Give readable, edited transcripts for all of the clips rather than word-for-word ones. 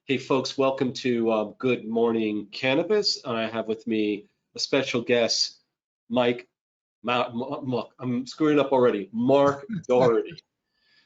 Hey folks, welcome to Good Morning Cannabis. I have with me a special guest, I'm screwing up already, Mark Doherty.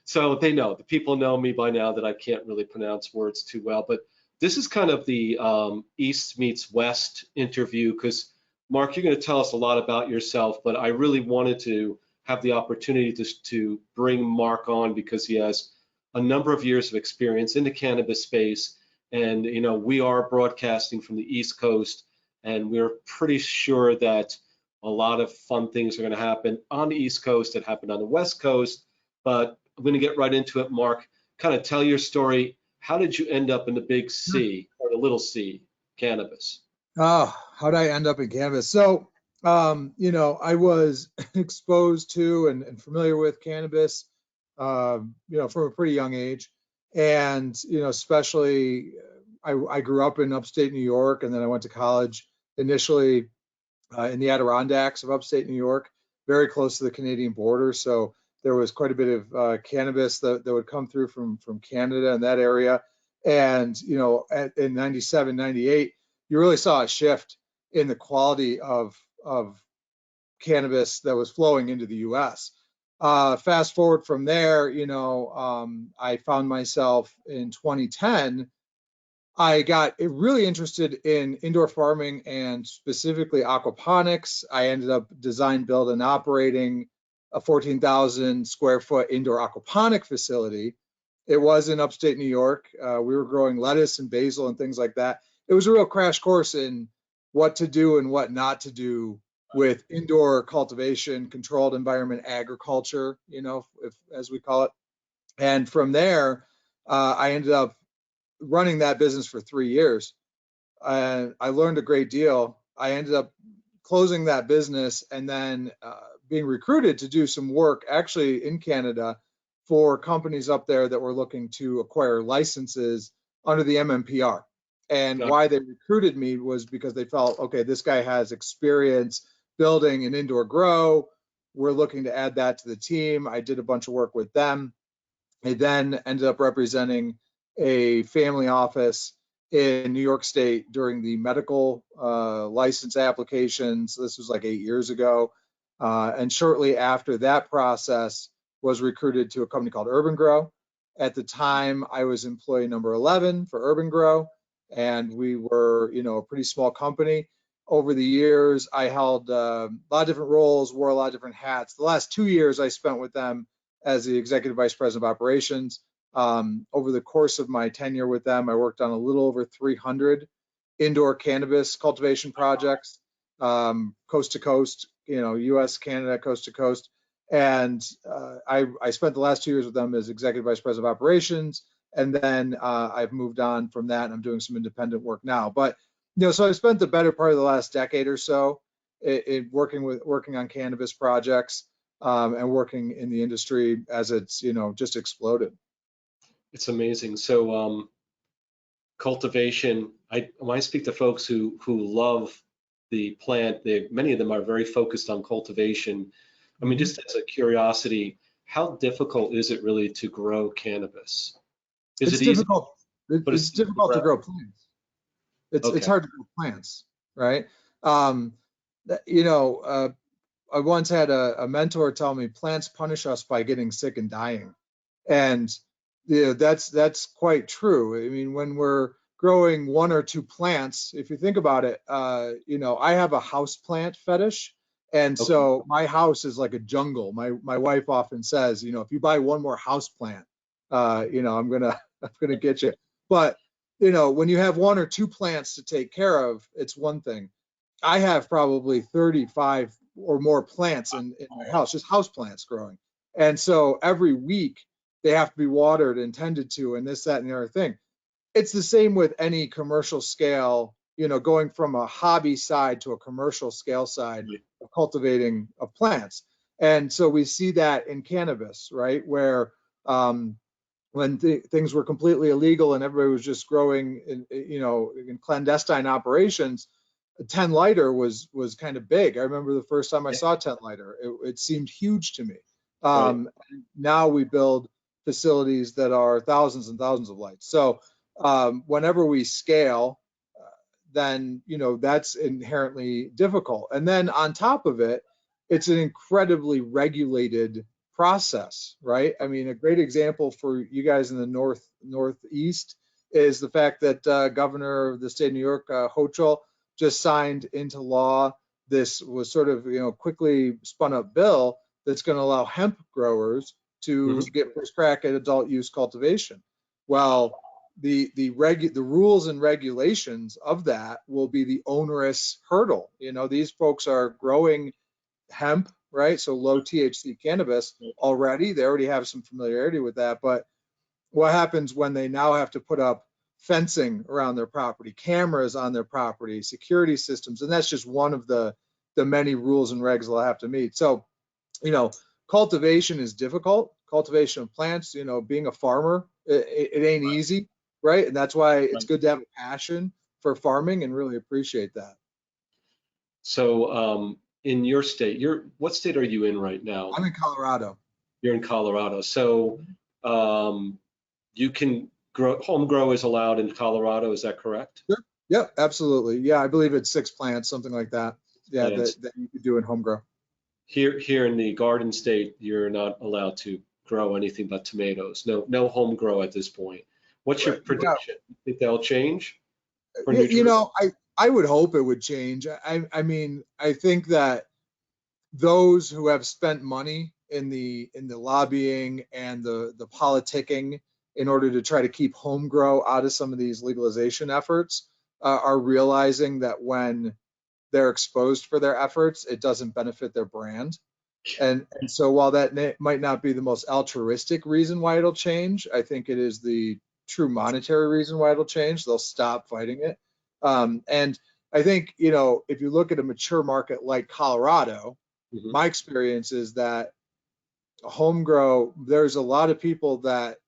So the people know me by now that I can't really pronounce words too well, but this is kind of the East meets West interview because Mark, you're going to tell us a lot about yourself, but I really wanted to have the opportunity to bring Mark on because he has a number of years of experience in the cannabis space. And, we are broadcasting from the East Coast, and we're pretty sure that a lot of fun things are going to happen on the East Coast that happened on the West Coast. But I'm going to get right into it, Mark. Kind of tell your story. How did you end up in the big C or the little C, cannabis? Oh, how did I end up in cannabis? So, I was exposed to and familiar with cannabis, from a pretty young age. And, especially I grew up in upstate New York, and then I went to college initially in the Adirondacks of upstate New York, very close to the Canadian border. So there was quite a bit of cannabis that would come through from Canada in that area. And, in 97, 98, you really saw a shift in the quality of cannabis that was flowing into the U.S. Fast forward from there, I found myself in 2010. I got really interested in indoor farming and specifically aquaponics. I ended up design, build, and operating a 14,000 square foot indoor aquaponic facility. It was in upstate New York. We were growing lettuce and basil and things like that. It was a real crash course in what to do and what not to do with indoor cultivation, controlled environment agriculture, as we call it. And from there, I ended up running that business for 3 years. And I learned a great deal. I ended up closing that business and then being recruited to do some work actually in Canada for companies up there that were looking to acquire licenses under the MMPR. And why they recruited me was because they felt, okay, this guy has experience building an indoor grow. We're looking to add that to the team. I did a bunch of work with them. I then ended up representing a family office in New York State during the medical license applications. This was like 8 years ago. And shortly after that process, was recruited to a company called Urban Grow. At the time, I was employee number 11 for Urban Grow, and we were, a pretty small company. Over the years, I held a lot of different roles, wore a lot of different hats. The last 2 years I spent with them as the executive vice president of operations. Over the course of my tenure with them, I worked on a little over 300 indoor cannabis cultivation projects, coast to coast, U.S., Canada, coast to coast. And I spent the last 2 years with them as executive vice president of operations. And then I've moved on from that, and I'm doing some independent work now. But, so I've spent the better part of the last decade or so working on cannabis projects and working in the industry as it's, just exploded. It's amazing. So cultivation, when I speak to folks who love the plant, many of them are very focused on cultivation. I mean, just as a curiosity, how difficult is it really to grow cannabis? It's difficult. It's difficult to grow plants. It's hard to grow plants, right? I once had a mentor tell me plants punish us by getting sick and dying, and that's quite true. I mean, when we're growing 1 or 2 plants, if you think about it, I have a house plant fetish. And so my house is like a jungle. My wife often says, if you buy 1 more house plant, I'm gonna get you. But when you have 1 or 2 plants to take care of, it's one thing. I have probably 35 or more plants in my house, just house plants growing. And so every week they have to be watered and tended to, and this, that, and the other thing. It's the same with any commercial scale, going from a hobby side to a commercial scale side of cultivating of plants. And so we see that in cannabis, right? Where when things were completely illegal and everybody was just growing in clandestine operations, a 10 lighter was kind of big. I remember the first time I saw 10 lighter, it seemed huge to me. Now we build facilities that are thousands and thousands of lights. So whenever we scale, then that's inherently difficult. And then on top of it, it's an incredibly regulated process, right? I mean, a great example for you guys in the northeast is the fact that Governor of the state of New York, Hochul, just signed into law. This was sort of quickly spun up bill that's going to allow hemp growers to get first crack at adult use cultivation. Well, the rules and regulations of that will be the onerous hurdle. These folks are growing hemp, right? So low THC cannabis already. They already have some familiarity with that. But what happens when they now have to put up fencing around their property, cameras on their property, security systems? And that's just one of the many rules and regs they'll have to meet. So, cultivation is difficult. Cultivation of plants, being a farmer, it ain't easy, right? And that's why it's good to have a passion for farming and really appreciate that. So in your state, what state are you in right now? I'm in Colorado. You're in Colorado. So you can home grow is allowed in Colorado, is that correct? Sure. Yeah, absolutely. Yeah, I believe it's 6 plants, something like that. Yeah, that you could do in home grow. Here in the Garden State, you're not allowed to grow anything but tomatoes. No home grow at this point. What's your prediction? You think that'll change? I would hope it would change. I mean, I think that those who have spent money in the lobbying and the politicking in order to try to keep home grow out of some of these legalization efforts are realizing that when they're exposed for their efforts, it doesn't benefit their brand. And so while that might not be the most altruistic reason why it'll change, I think it is the true monetary reason why it'll change. They'll stop fighting it. And I think, if you look at a mature market like Colorado, my experience is that home grow, there's a lot of people that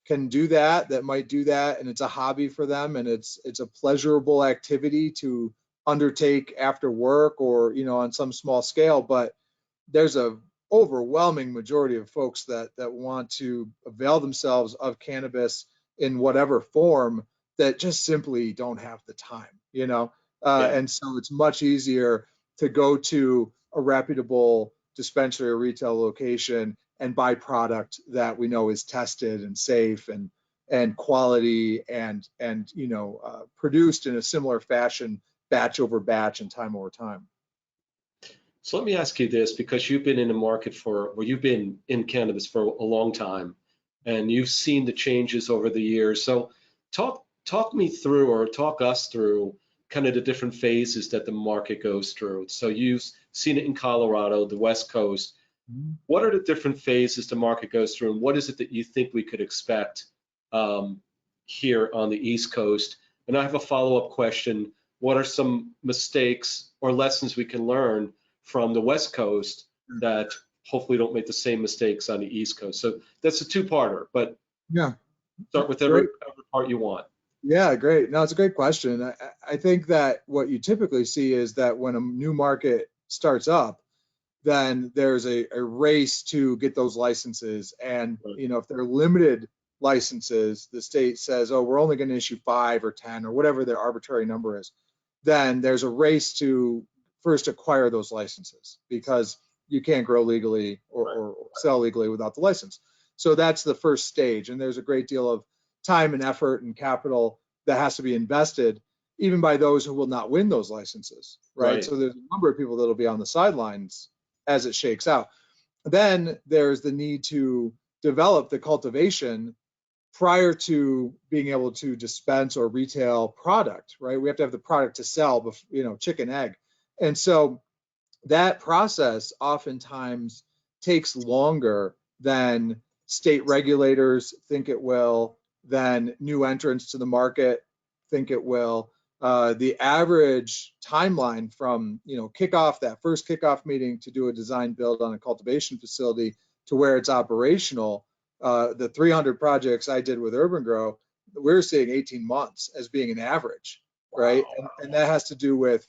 can do that might do that, and it's a hobby for them, and it's a pleasurable activity to undertake after work or on some small scale. But there's a overwhelming majority of folks that want to avail themselves of cannabis in whatever form that just simply don't have the time, and so it's much easier to go to a reputable dispensary or retail location and buy product that we know is tested and safe and quality and produced in a similar fashion, batch over batch and time over time. So let me ask you this, because you've been in the market you've been in cannabis for a long time, and you've seen the changes over the years. So talk me through, or talk us through, kind of the different phases that the market goes through. So you've seen it in Colorado, the West Coast. What are the different phases the market goes through, and what is it that you think we could expect here on the East Coast? And I have a follow-up question. What are some mistakes or lessons we can learn from the West Coast that hopefully don't make the same mistakes on the East Coast? So that's a two-parter, but start with every part you want. Yeah, great. No, it's a great question. I think that what you typically see is that when a new market starts up, then there's a race to get those licenses. And, if they're limited licenses, the state says, oh, we're only going to issue 5 or 10 or whatever their arbitrary number is. Then there's a race to first acquire those licenses, because you can't grow legally or sell legally without the license. So that's the first stage. And there's a great deal of time and effort and capital that has to be invested, even by those who will not win those licenses, right? So there's a number of people that'll be on the sidelines as it shakes out. Then there's the need to develop the cultivation prior to being able to dispense or retail product, right? We have to have the product to sell, chicken, egg. And so that process oftentimes takes longer than state regulators think it will, than new entrants to the market think it will. The average timeline from that first kickoff meeting to do a design build on a cultivation facility to where it's operational, the 300 projects I did with Urban Grow, we're seeing 18 months as being an average, right? And that has to do with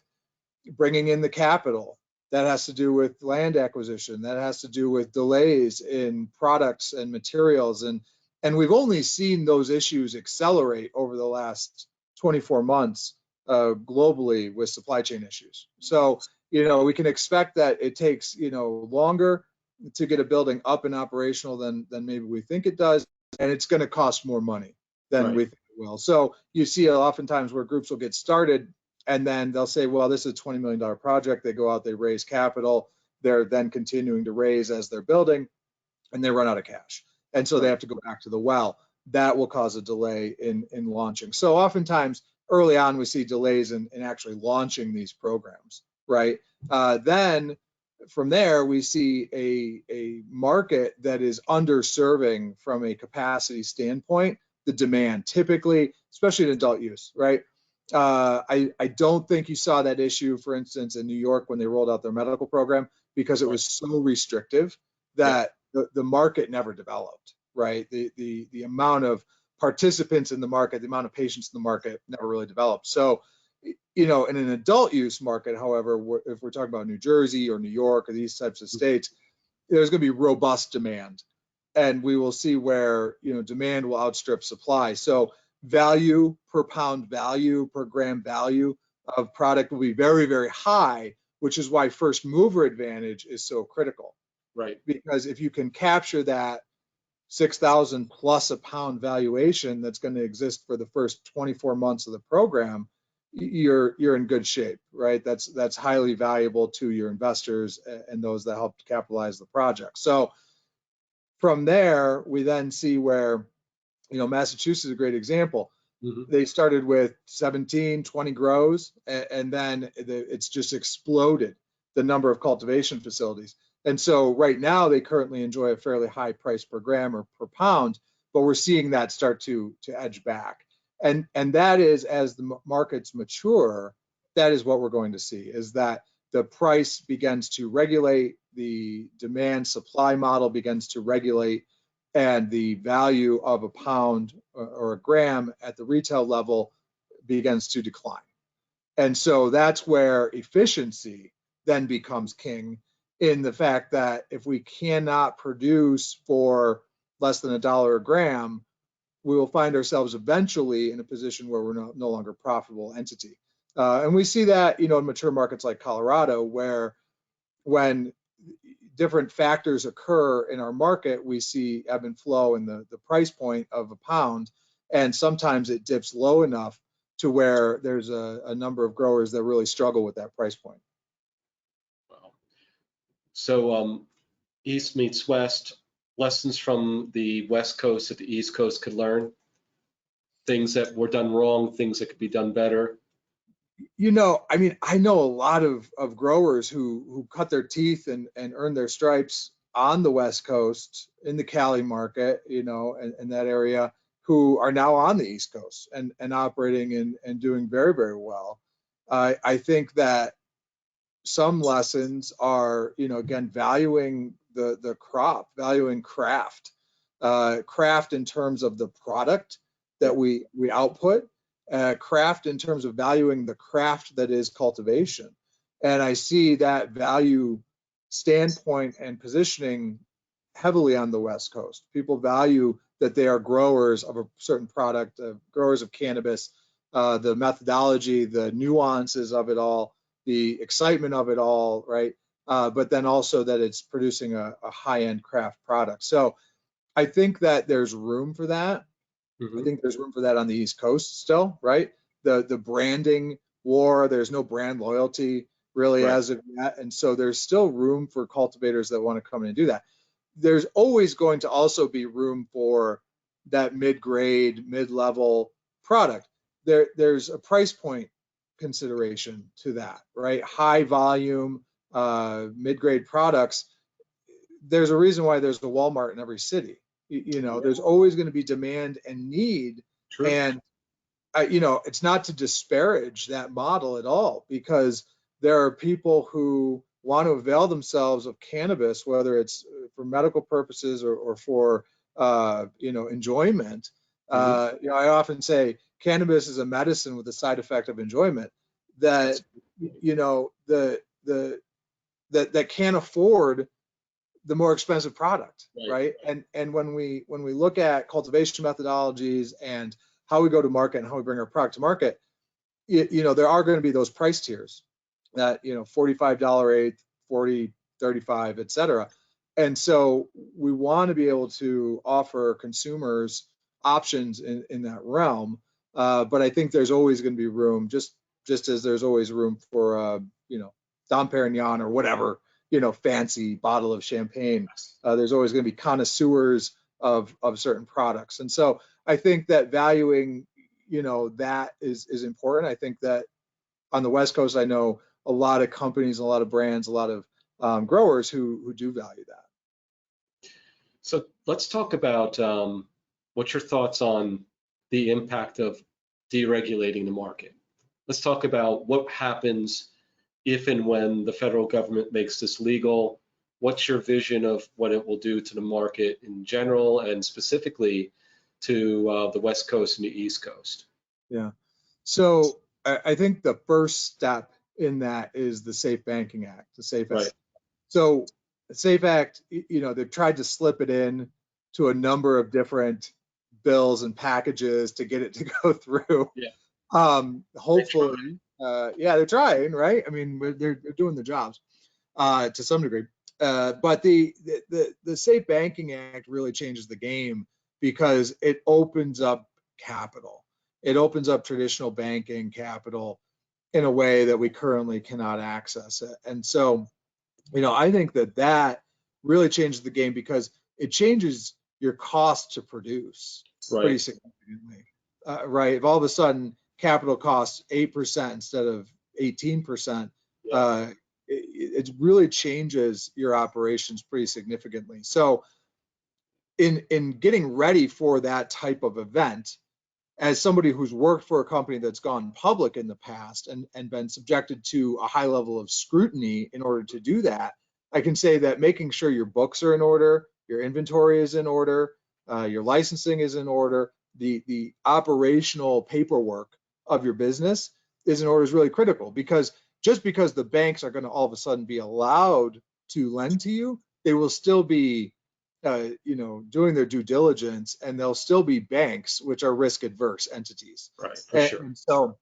bringing in the capital. That has to do with land acquisition. That has to do with delays in products and materials. And And we've only seen those issues accelerate over the last 24 months globally with supply chain issues. So, we can expect that it takes, longer to get a building up and operational than maybe we think it does, and it's going to cost more money than we Right. think it will. So you see oftentimes where groups will get started and then they'll say, well, this is a $20 million project. They go out, they raise capital. They're then continuing to raise as they're building, and they run out of cash. And so they Right. have to go back to the well. That will cause a delay in launching. So oftentimes early on, we see delays in actually launching these programs, right? Then from there, we see a market that is underserving from a capacity standpoint, the demand typically, especially in adult use, right? I don't think you saw that issue, for instance, in New York when they rolled out their medical program, because it Right. was so restrictive Yeah. that the market never developed, right? The amount of participants in the market, the amount of patients in the market never really developed. So, in an adult use market, however, if we're talking about New Jersey or New York or these types of states, there's going to be robust demand, and we will see where demand will outstrip supply. So value per pound value per gram value of product will be very, very high, which is why first mover advantage is so critical. Right. Because if you can capture that 6,000 plus a pound valuation that's going to exist for the first 24 months of the program, you're in good shape, right? That's highly valuable to your investors and those that help capitalize the project. So from there, we then see where, Massachusetts is a great example. Hmm. They started with 17, 20 grows, and then it's just exploded the number of cultivation facilities. And so right now they currently enjoy a fairly high price per gram or per pound, but we're seeing that start to edge back. And that is, as the markets mature, that is what we're going to see, is that the price begins to regulate, the demand supply model begins to regulate, and the value of a pound or a gram at the retail level begins to decline. And so that's where efficiency then becomes king, in the fact that if we cannot produce for less than $1 a gram, we will find ourselves eventually in a position where we're no longer a profitable entity. And we see that, in mature markets like Colorado, where when different factors occur in our market, we see ebb and flow in the price point of a pound, and sometimes it dips low enough to where there's a number of growers that really struggle with that price point. Wow. So East meets West, lessons from the West Coast that the East Coast could learn, things that were done wrong, things that could be done better. I know a lot of growers who cut their teeth and earned their stripes on the West Coast in the Cali market, and that area, who are now on the East Coast and operating and doing very, very well. I think that some lessons are, again, valuing the crop, valuing craft, craft in terms of the product that Yeah. we output, craft in terms of valuing the craft that is cultivation. And I see that value standpoint and positioning heavily on the West Coast. People value that they are growers of a certain product, growers of cannabis, the methodology, the nuances of it all, the excitement of it all, right? But then also that it's producing a high-end craft product. So I think that there's room for that. I Hmm. think there's room for that on the East Coast still, right? The branding war, there's no brand loyalty really Right. as of yet. And so there's still room for cultivators that want to come in and do that. There's always going to also be room for that mid-grade, mid-level product. There's a price point consideration to that, right? High volume, mid-grade products. There's a reason why there's a Walmart in every city. Yeah. There's always going to be demand and need. True. And it's not to disparage that model at all, because there are people who want to avail themselves of cannabis, whether it's for medical purposes or for enjoyment. Hmm. I often say cannabis is a medicine with the side effect of enjoyment. That That's you know the that can't afford the more expensive product, Right. right? And when we look at cultivation methodologies and how we go to market and how we bring our product to market, there are going to be those price tiers that, $45 eighth, 40, 35, et cetera. And so we want to be able to offer consumers options in that realm. But I think there's always going to be room, just as there's always room for, Dom Perignon or whatever, fancy bottle of champagne. There's always going to be connoisseurs of certain products. And so I think that valuing, that is important. I think that on the West Coast, I know a lot of companies, a lot of brands, a lot of growers who do value that. So let's talk about what's your thoughts on the impact of deregulating the market. Let's talk about what happens if and when the federal government makes this legal. What's your vision of what it will do to the market in general and specifically to the West Coast and the East Coast? Yeah. So I think the first step in that is the Safe Banking Act, the Safe Act. Right. So the Safe Act, they've tried to slip it in to a number of different bills and packages to get it to go through. Yeah. Hopefully, they're trying, right? I mean, they're doing the jobs to some degree. But the Safe Banking Act really changes the game because it opens up capital. It opens up traditional banking capital in a way that we currently cannot access it. And so, I think that really changes the game because it changes your cost to produce pretty Right. significantly, right? If all of a sudden capital costs 8% instead of 18%, Yeah. it really changes your operations pretty significantly. So in getting ready for that type of event, as somebody who's worked for a company that's gone public in the past and been subjected to a high level of scrutiny in order to do that, I can say that making sure your books are in order, your inventory is in order, your licensing is in order, the operational paperwork of your business is in order is really critical, because just because the banks are going to all of a sudden be allowed to lend to you, they will still be doing their due diligence, and they'll still be banks, which are risk adverse entities. Right. For sure. And so,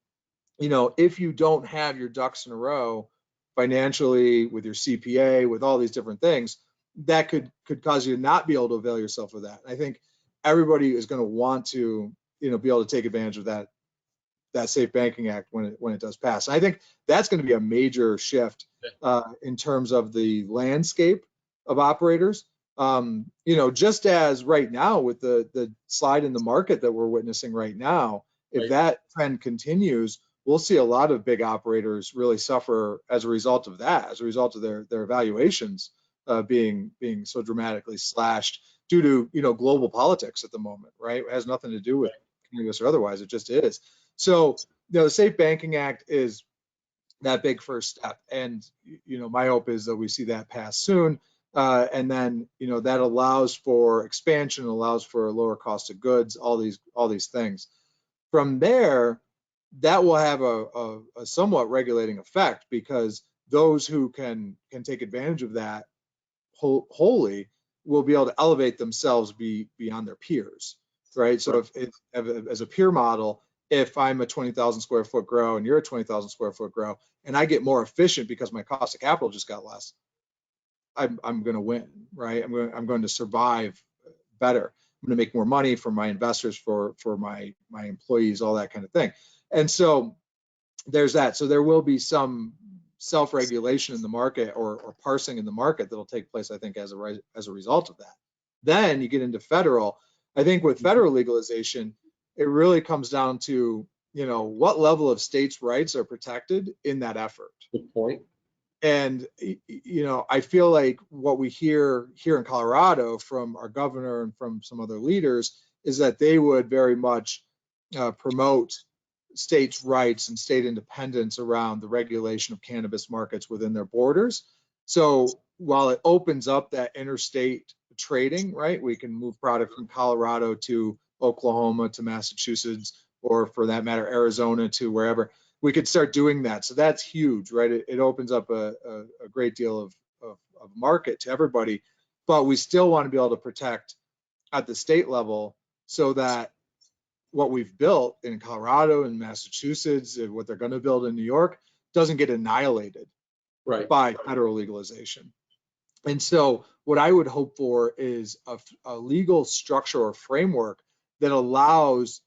if you don't have your ducks in a row financially, with your CPA, with all these different things, that could cause you to not be able to avail yourself of that. I think everybody is going to want to, be able to take advantage of that Safe Banking Act when it does pass. And I think that's going to be a major shift in terms of the landscape of operators. Just as right now with the slide in the market that we're witnessing right now, if Right. that trend continues, we'll see a lot of big operators really suffer as a result of that, as a result of their valuations being so dramatically slashed due to global politics at the moment, right? It has nothing to do with cannabis or otherwise, it just is. So the Safe Banking Act is that big first step, and my hope is that we see that pass soon. And then that allows for expansion, allows for a lower cost of goods, all these things. From there, that will have a somewhat regulating effect, because those who can take advantage of that wholly will be able to elevate themselves beyond their peers, right? So if as a peer model, if I'm a 20,000 square foot grow and you're a 20,000 square foot grow, and I get more efficient because my cost of capital just got less, I'm going to win, right? I'm going to survive better. I'm going to make more money for my investors, for my employees, all that kind of thing. And so there's that. So there will be some self-regulation in the market, or parsing in the market, that'll take place, I think, as a result of that. Then you get into federal. I think with federal legalization, it really comes down to what level of states' rights are protected in that effort. Good point. And I feel like what we hear here in Colorado from our governor and from some other leaders is that they would very much promote states' rights and state independence around the regulation of cannabis markets within their borders. So while it opens up that interstate trading, right, we can move product from Colorado to Oklahoma to Massachusetts, or for that matter, Arizona to wherever. We could start doing that. So that's huge, right? It opens up a great deal of market to everybody. but we still want to be able to protect at the state level so that what we've built in Colorado and Massachusetts and what they're going to build in New York doesn't get annihilated Right. by federal legalization. And so what I would hope for is a legal structure or framework that allows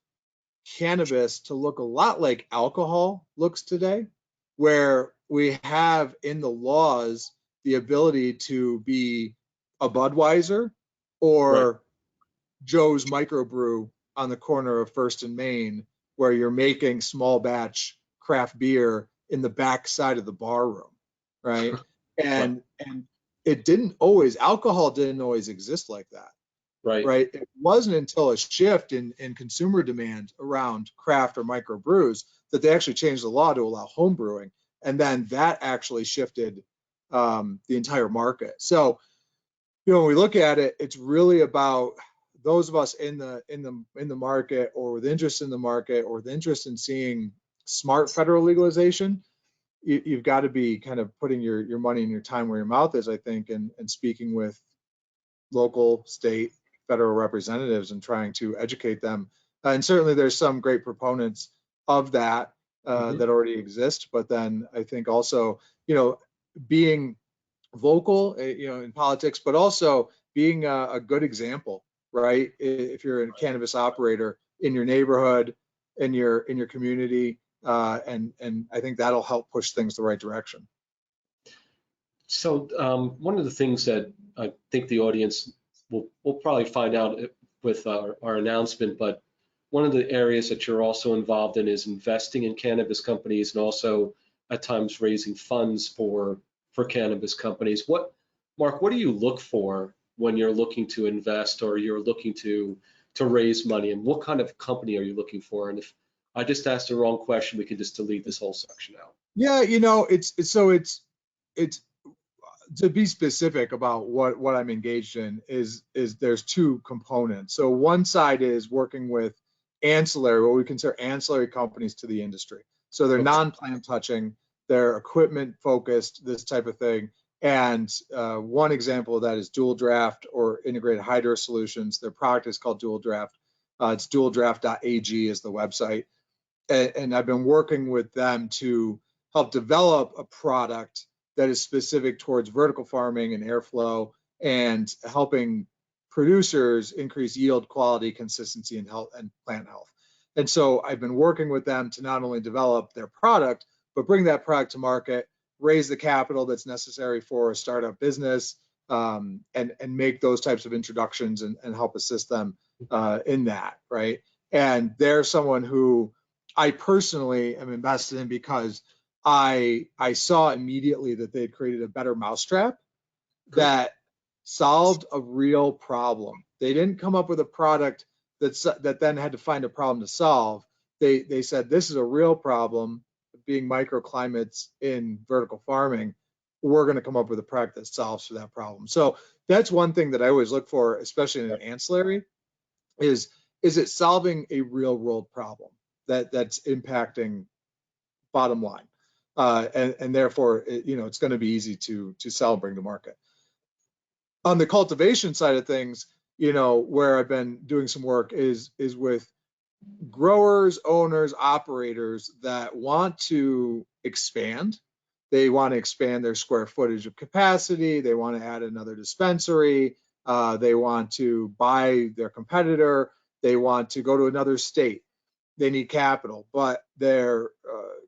cannabis to look a lot like alcohol looks today, where we have in the laws the ability to be a Budweiser Right. or Joe's Microbrew on the corner of First and Main, where you're making small batch craft beer in the back side of the bar room, right? Right. And it didn't always, alcohol didn't always exist like that, Right. right? It wasn't until a shift in consumer demand around craft or microbrews that they actually changed the law to allow home brewing, and then that actually shifted the entire market. So, when we look at it, it's really about those of us in the market, or with interest in the market, or with interest in seeing smart federal legalization. You've got to be kind of putting your money and your time where your mouth is, I think, and speaking with local, state, federal representatives and trying to educate them. And certainly there's some great proponents of that Mhm. that already exist. But then I think also, being vocal, in politics, but also being a good example, right? If you're a cannabis operator in your neighborhood, in your community, and I think that'll help push things the right direction. So one of the things that I think the audience will probably find out with our announcement, but one of the areas that you're also involved in is investing in cannabis companies and also at times raising funds for cannabis companies. Mark, what do you look for when you're looking to invest or you're looking to raise money, and what kind of company are you looking for? And if I just asked the wrong question, we could just delete this whole section out. Yeah, it's to be specific about what I'm engaged in is there's two components. So one side is working with ancillary, what we consider ancillary companies to the industry. So they're Okay. non-plant touching, they're equipment focused, this type of thing. And one example of that is Dual Draft or Integrated Hydro Solutions. Their product is called Dual Draft. It's dualdraft.ag is the website. And I've been working with them to help develop a product that is specific towards vertical farming and airflow and helping producers increase yield, quality, consistency, and health and plant health. And so I've been working with them to not only develop their product, but bring that product to market, raise the capital that's necessary for a startup business, and make those types of introductions and help assist them in that, right? And they're someone who I personally am invested in because I saw immediately that they had created a better mousetrap Good. that solved a real problem. They didn't come up with a product that then had to find a problem to solve. They said this is a real problem, being microclimates in vertical farming. We're going to come up with a product that solves for that problem. So that's one thing that I always look for, especially in an ancillary, is it solving a real world problem that's impacting bottom line, and therefore it's going to be easy to sell and bring to market. On the cultivation side of things, where I've been doing some work is with growers, owners, operators that want to expand. They want to expand their square footage of capacity. They want to add another dispensary. They want to buy their competitor. They want to go to another state. They need capital, but their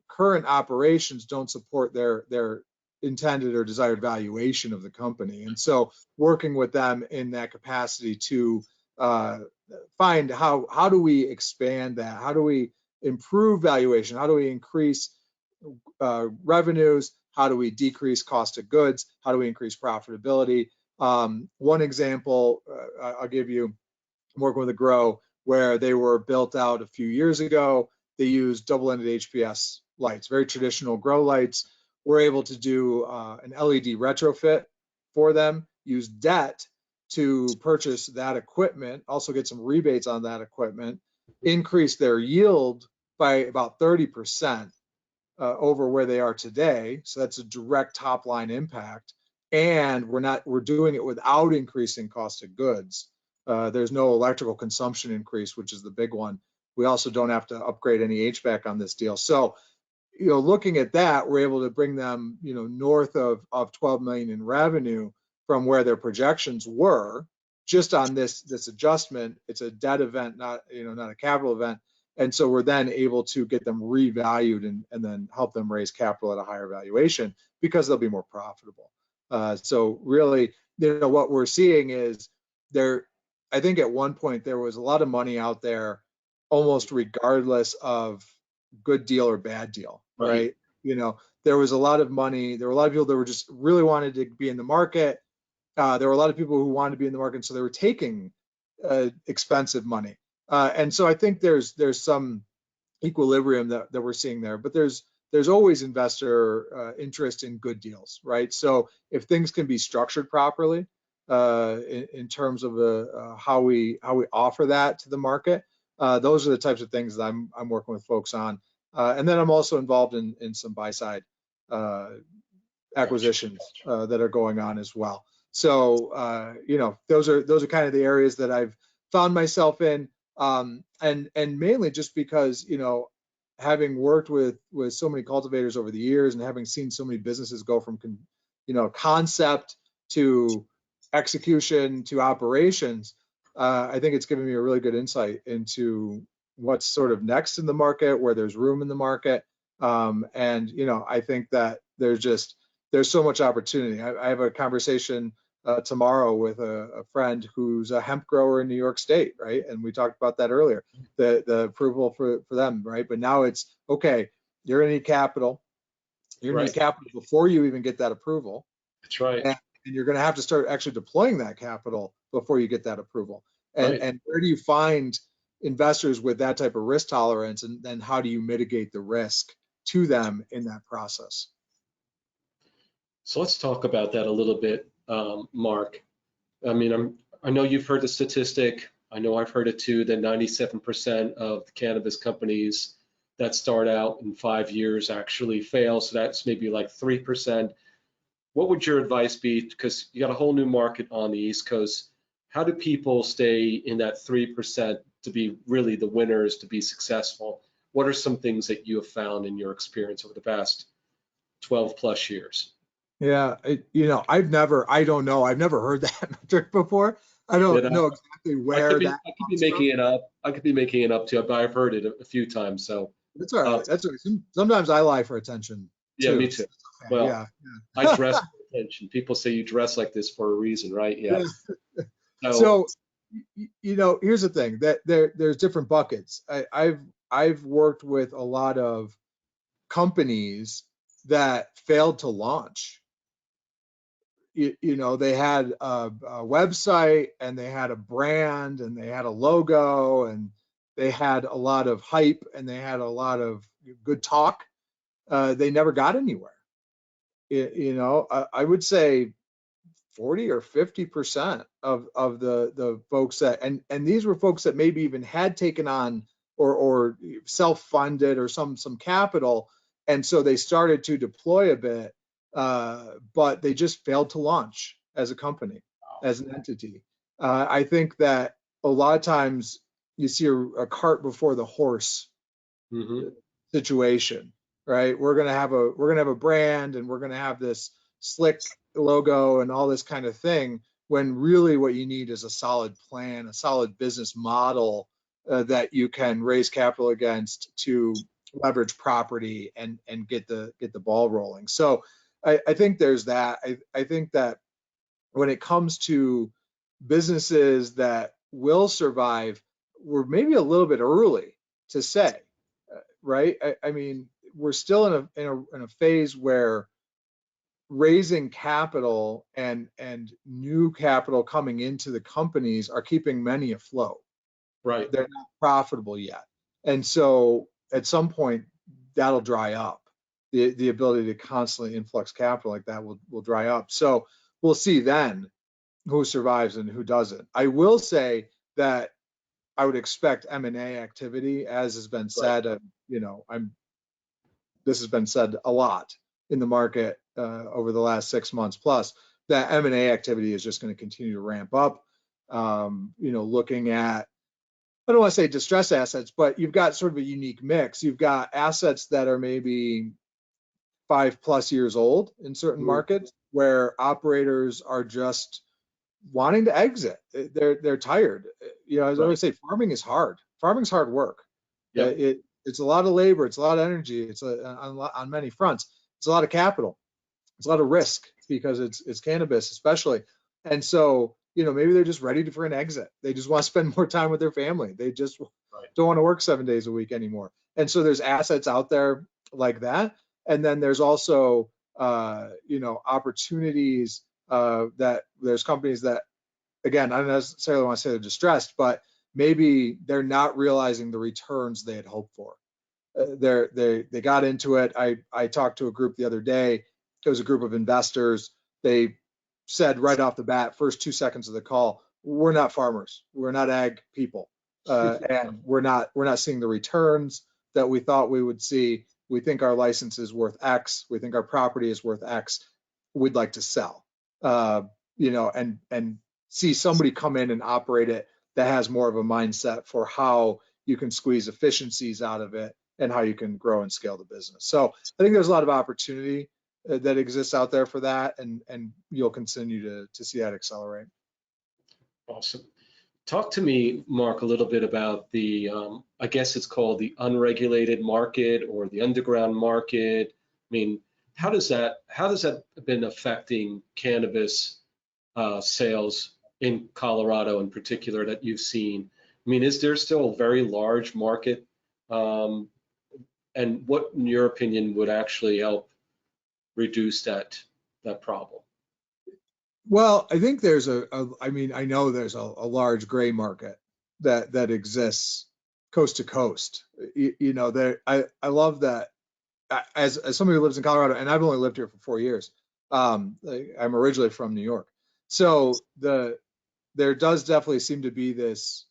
current operations don't support their intended or desired valuation of the company. And so working with them in that capacity to find how do we expand that? How do we improve valuation? How do we increase revenues? How do we decrease cost of goods? How do we increase profitability? One example I'll give you, I'm working with a grow where they were built out a few years ago. They used double-ended HPS lights, very traditional grow lights. We're able to do an LED retrofit for them, use debt to purchase that equipment, also get some rebates on that equipment, increase their yield by about 30% over where they are today. So that's a direct top line impact. and we're doing it without increasing cost of goods. There's no electrical consumption increase, which is the big one. We also don't have to upgrade any HVAC on this deal. So, looking at that, we're able to bring them, north of 12 million in revenue from where their projections were just on this adjustment. It's a debt event, not a capital event. And so we're then able to get them revalued and then help them raise capital at a higher valuation because they'll be more profitable. So really, what we're seeing is I think at one point there was a lot of money out there, almost regardless of good deal or bad deal, right? There was a lot of money. There were a lot of people that were just really wanted to be in the market. There were a lot of people who wanted to be in the market, so they were taking expensive money. And so I think there's some equilibrium that we're seeing there, but there's always investor interest in good deals, right? So if things can be structured properly in terms of how we offer that to the market, those are the types of things that I'm working with folks on. And then I'm also involved in some buy side acquisitions that are going on as well. So those are kind of the areas that I've found myself in, and mainly just because having worked with so many cultivators over the years and having seen so many businesses go from concept to execution to operations, I think it's given me a really good insight into what's sort of next in the market, where there's room in the market, and I think that there's so much opportunity. I have a conversation tomorrow with a friend who's a hemp grower in New York State, right? And we talked about that earlier, the approval for them, right? But now it's, okay, you're gonna need capital. You're gonna need capital before you even get that approval. That's right. And you're gonna have to start actually deploying that capital before you get that approval. And where do you find investors with that type of risk tolerance, and then how do you mitigate the risk to them in that process? So let's talk about that a little bit, Mark. I mean, I know you've heard the statistic. I know I've heard it too, that 97% of the cannabis companies that start out in 5 years actually fail. So that's maybe like 3%. What would your advice be? Because you got a whole new market on the East Coast. How do people stay in that 3% to be really the winners, to be successful? What are some things that you have found in your experience over the past 12 plus years? Yeah, I've never heard that metric before. I don't know exactly where that I could be making it up. I could be making it up too, but I've heard it a few times. So that's all right. That's all right. Sometimes I lie for attention yeah, too. me too. Well, yeah. I dress for attention. People say you dress like this for a reason, right? Yeah. So here's the thing, that there's different buckets. I've worked with a lot of companies that failed to launch. They had a website, and they had a brand, and they had a logo, and they had a lot of hype, and they had a lot of good talk. They never got anywhere. I would say 40 or 50% of the folks that, and these were folks that maybe even had taken on or self-funded or some capital, and so they started to deploy a bit, but they just failed to launch as a company, as an entity. I think that a lot of times you see a cart before the horse situation, right? We're gonna have a brand, and we're gonna have this slick logo and all this kind of thing, when really what you need is a solid plan, a solid business model that you can raise capital against to leverage property and get the ball rolling. So I think there's that. I think that when it comes to businesses that will survive, we're maybe a little bit early to say, right? I mean, we're still in a phase where raising capital and new capital coming into the companies are keeping many afloat. Right. They're not profitable yet. And so at some point that'll dry up. The ability to constantly influx capital like that will dry up. So we'll see then who survives and who doesn't. I will say that I would expect M&A activity, as has been said. This has been said a lot in the market over the last 6 months plus. that M&A activity is just going to continue to ramp up. Looking at, I don't want to say distressed assets, but you've got sort of a unique mix. You've got assets that are maybe 5+ years old in certain markets where operators are just wanting to exit. They're tired. As I always say, farming is hard. Farming's hard work. Yep. It's a lot of labor. It's a lot of energy. It's on many fronts. It's a lot of capital. It's a lot of risk because it's cannabis, especially. And so, maybe they're just ready for an exit. They just want to spend more time with their family. They just don't want to work 7 days a week anymore. And so there's assets out there like that. And then there's also, opportunities that there's companies that, again, I don't necessarily want to say they're distressed, but maybe they're not realizing the returns they had hoped for. They got into it. I talked to a group the other day. It was a group of investors. They said right off the bat, first 2 seconds of the call, we're not farmers. We're not ag people. And we're not seeing the returns that we thought we would see. We think our license is worth X. We think our property is worth X. We'd like to sell, and see somebody come in and operate it that has more of a mindset for how you can squeeze efficiencies out of it and how you can grow and scale the business. So I think there's a lot of opportunity that exists out there for that, and you'll continue to see that accelerate. Awesome. Talk to me, Mark, a little bit about the, I guess it's called the unregulated market or the underground market. I mean, how does that been affecting cannabis sales in Colorado in particular that you've seen? I mean, is there still a very large market? And what, in your opinion, would actually help reduce that problem? Well, I think there's I know there's a large gray market that exists coast to coast. I love that as somebody who lives in Colorado, and I've only lived here for 4 years. I'm originally from New York. So there does definitely seem to be this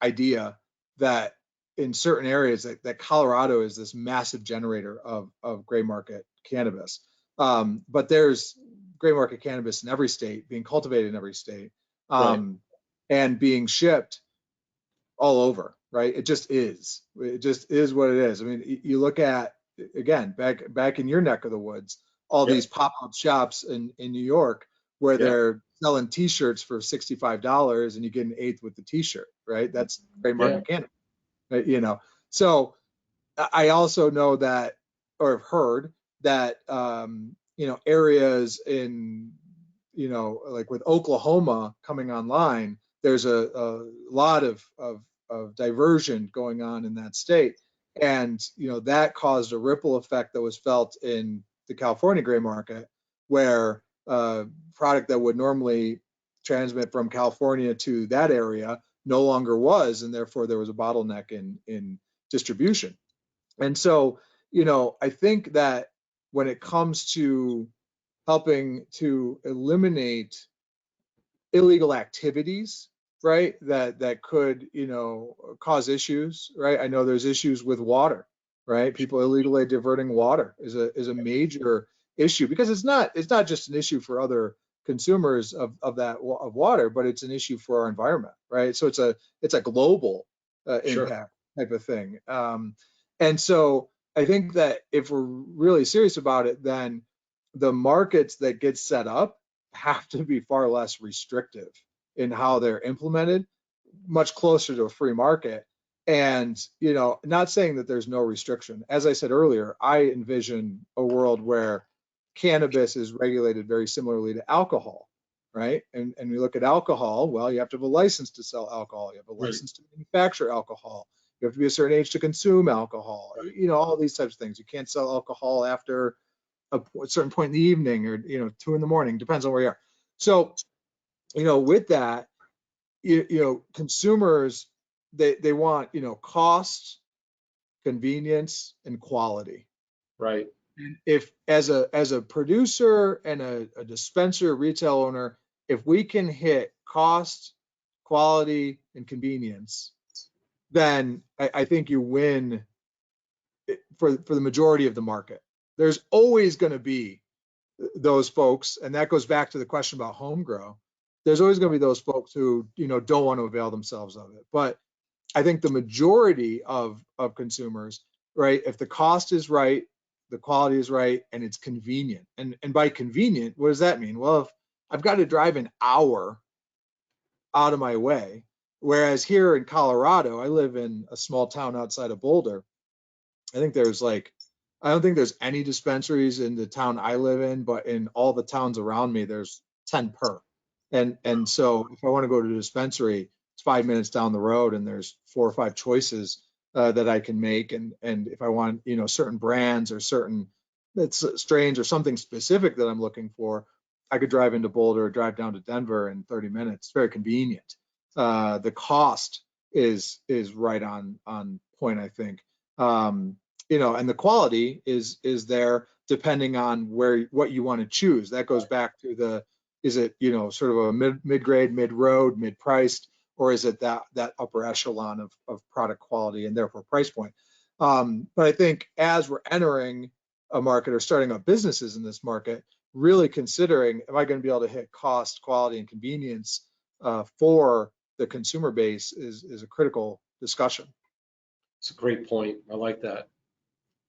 idea that in certain areas that Colorado is this massive generator of gray market cannabis. But there's gray market cannabis in every state, being cultivated in every state, and being shipped all over, right? It just is. It just is what it is. I mean, you look at, again, back in your neck of the woods, all these pop-up shops in New York where they're selling T-shirts for $65 and you get an eighth with the T-shirt, right? That's gray market cannabis, right? So I also know that, or have heard that, areas in, like with Oklahoma coming online, there's a lot of diversion going on in that state. And, that caused a ripple effect that was felt in the California gray market, where product that would normally transmit from California to that area no longer was, and therefore there was a bottleneck in distribution. And so, I think that when it comes to helping to eliminate illegal activities, right, that could, cause issues, right? I know there's issues with water, right? People illegally diverting water is a major issue, because it's not just an issue for other consumers of water, but it's an issue for our environment, right? So it's a global impact type of thing. And so I think that if we're really serious about it, then the markets that get set up have to be far less restrictive in how they're implemented, much closer to a free market. And, not saying that there's no restriction. As I said earlier, I envision a world where cannabis is regulated very similarly to alcohol, right? And we look at alcohol, well, you have to have a license to sell alcohol. You have a license to manufacture alcohol. You have to be a certain age to consume alcohol, all these types of things. You can't sell alcohol after a certain point in the evening, or 2 in the morning, depends on where you are. So with that, consumers, they want cost, convenience, and quality, right? And if as a producer and a dispenser, retail owner, if we can hit cost, quality, and convenience, then I think you win for the majority of the market. There's always going to be those folks, and that goes back to the question about home grow. There's always going to be those folks who, don't want to avail themselves of it. But I think the majority of consumers, right, if the cost is right, the quality is right, and it's convenient. And by convenient, what does that mean? Well, if I've got to drive an hour out of my way, whereas here in Colorado, I live in a small town outside of Boulder. I don't think there's any dispensaries in the town I live in, but in all the towns around me, there's 10 per. And so if I want to go to a dispensary, it's 5 minutes down the road, and there's 4 or 5 choices that I can make. And if I want, certain brands or certain strains or something specific that I'm looking for, I could drive into Boulder or drive down to Denver in 30 minutes. It's very convenient. The cost is right on point, I think. And the quality is there depending on what you want to choose. That goes back to is it, sort of a mid-grade, mid-road, mid-priced, or is it that upper echelon of product quality and therefore price point? But I think as we're entering a market or starting up businesses in this market, really considering, am I going to be able to hit cost, quality, and convenience for the consumer base is a critical discussion. It's a great point. I like that.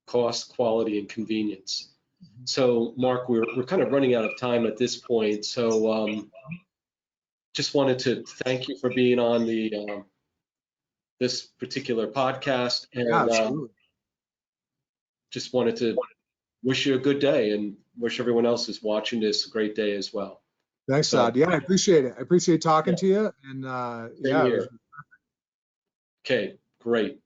Cost, quality, and convenience. So, Mark, we're kind of running out of time at this point. So, just wanted to thank you for being on this particular podcast, and Yeah, absolutely. just wanted to wish you a good day and wish everyone else who's watching this a great day as well. Thanks, So, Todd. Yeah, I appreciate it. I appreciate talking to you. And same yeah, it was here. Okay, great.